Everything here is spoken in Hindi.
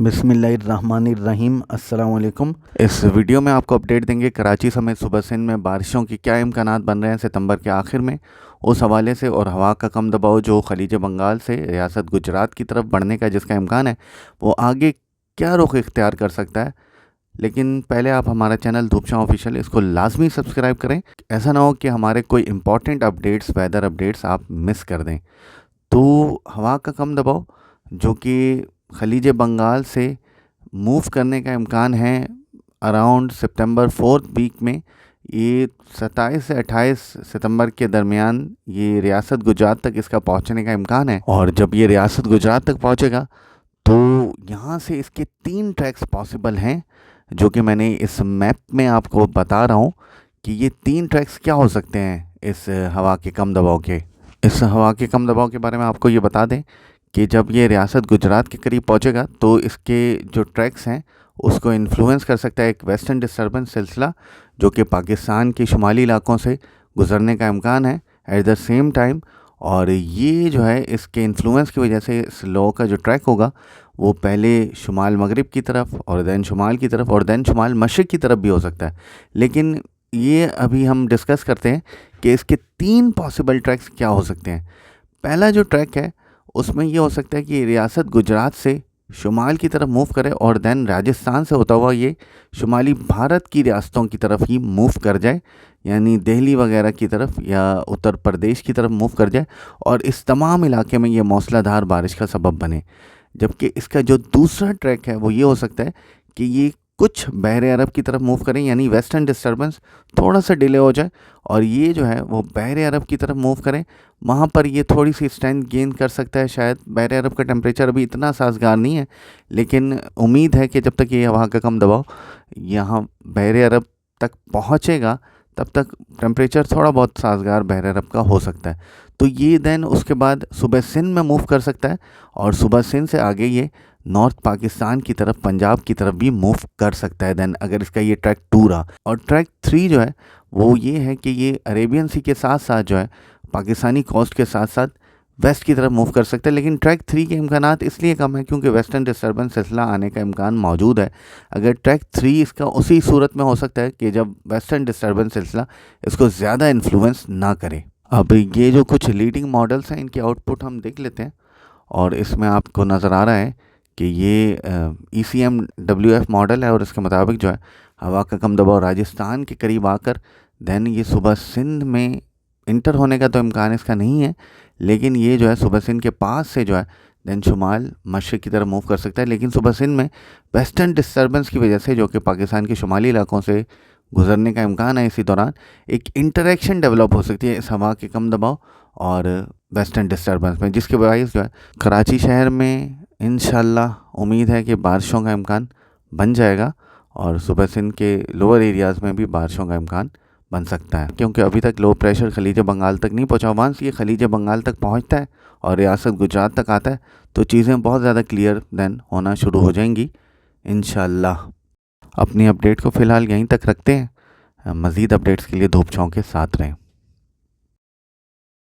बिस्मिल्लाहिर्रहमानिर्रहीम अस्सलाम वालेकुम। इस वीडियो में आपको अपडेट देंगे कराची समेत सूबा सिंध में बारिशों की क्या इम्कानात बन रहे हैं सितंबर के आखिर में, उस हवाले से, और हवा का कम दबाव जो खलीज बंगाल से रियासत गुजरात की तरफ बढ़ने का जिसका इम्कान है वो आगे क्या रुख इख्तियार कर सकता है। लेकिन पहले आप हमारा चैनल धूपछांव ऑफिशियल इसको लाजमी सब्सक्राइब करें, ऐसा ना हो कि हमारे कोई इंपॉर्टेंट अपडेट्स, वेदर अपडेट्स आप मिस कर दें। तो हवा का कम दबाव जो कि खलीज बंगाल से मूव करने का इम्कान है अराउंड सितंबर 4th वीक में, ये 27 से 28 सितंबर के दरमियान ये रियासत गुजरात तक इसका पहुंचने का इम्कान है। और जब ये रियासत गुजरात तक पहुंचेगा तो यहाँ से इसके 3 ट्रैक्स पॉसिबल हैं, जो कि मैंने इस मैप में आपको बता रहा हूँ कि ये 3 ट्रैक्स क्या हो सकते हैं इस हवा के कम दबाव के। इस हवा के कम दबाव के बारे में आपको ये बता दें कि जब ये रियासत गुजरात के करीब पहुंचेगा तो इसके जो ट्रैक्स हैं उसको इन्फ्लुएंस कर सकता है एक वेस्टर्न डिस्टर्बेंस सिलसिला, जो कि पाकिस्तान के शुमाली इलाकों से गुजरने का इम्कान है एट द सेम टाइम। और ये जो है इसके इन्फ्लुएंस की वजह से इस लो का जो ट्रैक होगा वो पहले शुमाल मगरिब की तरफ और दैन शुमाल की तरफ और दैन शुमाल मशरिक़ की तरफ भी हो सकता है। लेकिन ये अभी हम डिस्कस करते हैं कि इसके 3 पॉसिबल ट्रैक्स क्या हो सकते हैं। पहला जो ट्रैक है उसमें ये हो सकता है कि रियासत गुजरात से शुमाल की तरफ मूव करे और दैन राजस्थान से होता हुआ ये शुमाली भारत की रियासतों की तरफ ही मूव कर जाए, यानी दिल्ली वगैरह की तरफ या उत्तर प्रदेश की तरफ मूव कर जाए और इस तमाम इलाके में ये मौसलाधार बारिश का सबब बने। जबकि इसका जो दूसरा ट्रैक है वो ये हो सकता है कि ये कुछ बहरे अरब की तरफ मूव करें, यानी वेस्टर्न डिस्टर्बेंस थोड़ा सा डिले हो जाए और ये जो है वो बहरे अरब की तरफ मूव करें। वहाँ पर ये थोड़ी सी स्ट्रेंथ गेन कर सकता है। शायद बहरे अरब का टेम्परेचर अभी इतना साजगार नहीं है, लेकिन उम्मीद है कि जब तक ये हवा का कम दबाव यहाँ बहरे अरब तक पहुँचेगा तब तक टेम्परेचर थोड़ा बहुत साजगार बहरे अरब का हो सकता है। तो ये दैन उसके बाद सूबे सिंध में मूव कर सकता है और सूबे सिंध से आगे ये नॉर्थ पाकिस्तान की तरफ, पंजाब की तरफ भी मूव कर सकता है दैन, अगर इसका ये ट्रैक 2 रहा। और ट्रैक 3 जो है वो ये है कि ये अरेबियन सी के साथ साथ जो है पाकिस्तानी कोस्ट के साथ साथ वेस्ट की तरफ मूव कर सकता है। लेकिन ट्रैक 3 के इम्कानात इसलिए कम है क्योंकि वेस्टर्न डिस्टर्बेंस सिलसिला आने का इम्कान मौजूद है। अगर ट्रैक 3 इसका उसी सूरत में हो सकता है कि जब वेस्टर्न डिस्टर्बेंस सिलसिला इसको ज़्यादा इन्फ्लुएंस ना करे। अब ये जो कुछ लीडिंग मॉडल्स हैं इनके आउटपुट हम देख लेते हैं और इसमें आपको नज़र आ रहा है कि ये ECMWF मॉडल है और इसके मुताबिक जो है हवा का कम दबाव राजस्थान के करीब आकर दैन ये सूबा सिंध में इंटर होने का तो इम्कान इसका नहीं है, लेकिन ये जो है सूबा सिंध के पास से जो है दैन शुमाल मशरिक़ की तरफ मूव कर सकता है। लेकिन सूबा सिंध में वेस्टर्न डिस्टर्बेंस की वजह से, जो कि पाकिस्तान के शुमाली इलाकों से गुजरने का इम्कान है, इसी दौरान एक इंटरेक्शन डेवलप हो सकती है इस हवा के कम दबाव और वेस्टर्न डिस्टर्बेंस में, जिसके बायस जो है कराची शहर में इंशाल्लाह उम्मीद है कि बारिशों का इम्कान बन जाएगा और सूबा सिंध के लोअर एरियाज़ में भी बारिशों का इम्कान बन सकता है, क्योंकि अभी तक लो प्रेशर खलीज बंगाल तक नहीं पहुंचा। वंस ये खलीज बंगाल तक पहुंचता है और रियासत गुजरात तक आता है तो चीज़ें बहुत ज़्यादा क्लियर दैन होना शुरू हो जाएंगी इंशाल्लाह। अपनी अपडेट को फ़िलहाल यहीं तक रखते हैं, मज़ीद अपडेट्स के लिए धूपछांव के साथ रहें।